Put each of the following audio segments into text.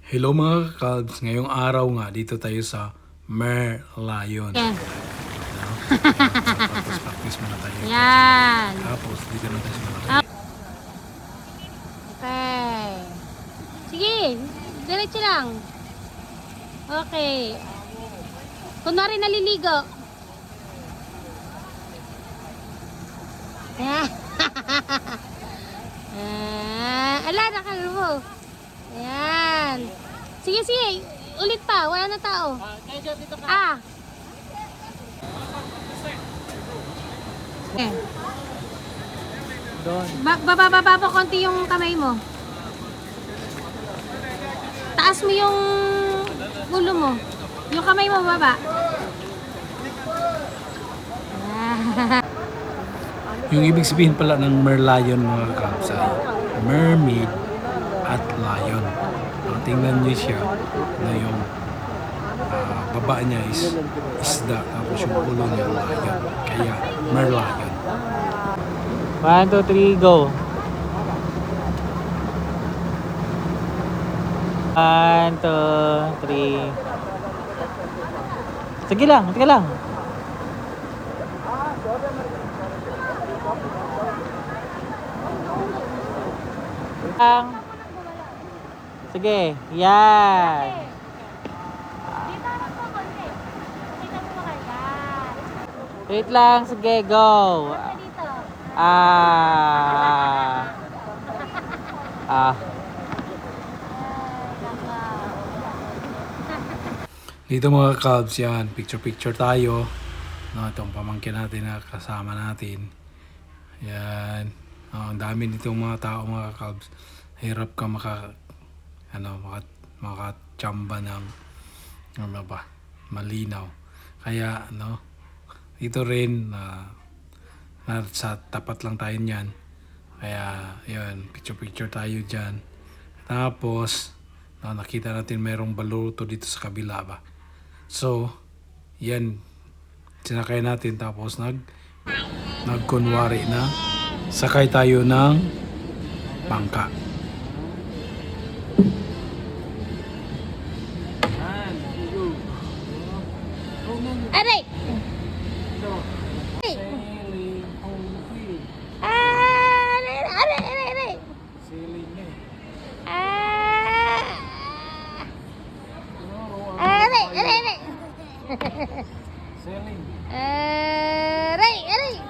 Hello mga Cubs, ngayong araw nga dito tayo sa Merlion. Yan. No? So practice muna tayo. Yan. Tapos dito na tayo sa malaki. Okay. Sige, diretso lang. Okay. Kunwari naliligo. Ala, nakalbo. Ayan. Sige, sige. Ulit pa. Wala na tao. Ah. Okay. Baba po konti yung kamay mo. Taas mo yung ulo mo. Yung kamay mo baba. Yung ibig sabihin pala ng Merlion mga Cubs ay mermaid at lion. Tingnan niyo siya na yung baba niya is isda tapos yung ulo niya lion. Kaya Merlion. 1, 2, 3, go. 1, 2, 3. Sige lang, sige lang. Sige, yan. Dito lang po konti. Dito mo kaya. Wait lang, sige, go. Dito. Ah. Ah. Dito mga Cubs yan, picture tayo. No, itong pamangkin natin na kasama natin. Yan. Ang dami nitong mga tao mga Cubs. Hirap ka makachamba ng malinaw. Kaya dito rin sa tapat lang tayo niyan. Kaya yun, picture tayo diyan. Tapos nakita natin merong baluto dito sa kabila ba. So, yan sinakay natin tapos nagkunwari na sakay tayo ng bangka. Aray! Aray! Aray! Aray! Aray! Aray! Aray! Aray! Aray! Aray!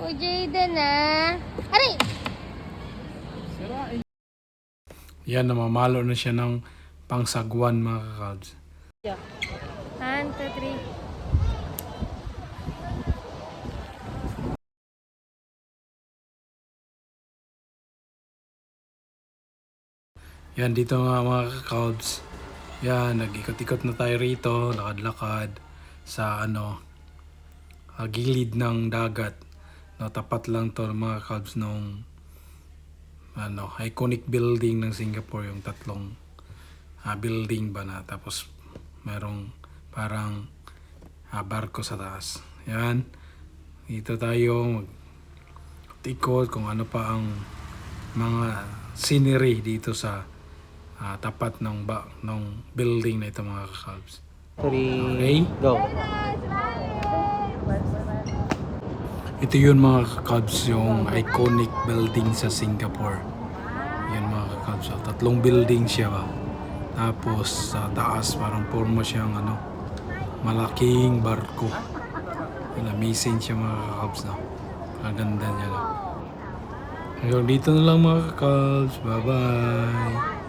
O Jayden Aray! Yan, namamalo na siya ng pangsagwan mga Cubs. 1, 2, 3. Yan, dito nga mga Cubs. Yan, nag-ikot-ikot na tayo rito, lakad-lakad sa gilid ng dagat. Tapat lang to mga Cubs nung iconic building ng Singapore, yung tatlong building ba na tapos merong parang barko sa taas. Yan, dito tayo mag-ikot kung ano pa ang mga scenery dito sa tapat ng building na ito mga Cubs. 3, Okay. go. Ito yun mga Cubs, yung iconic building sa Singapore. Yan mga Cubs, so, tatlong building siya ba. Tapos sa taas parang forma siyang malaking barko. Yan, amazing siya mga Cubs na. Kaganda niya na. Hanggang dito na lang mga Cubs. Bye bye.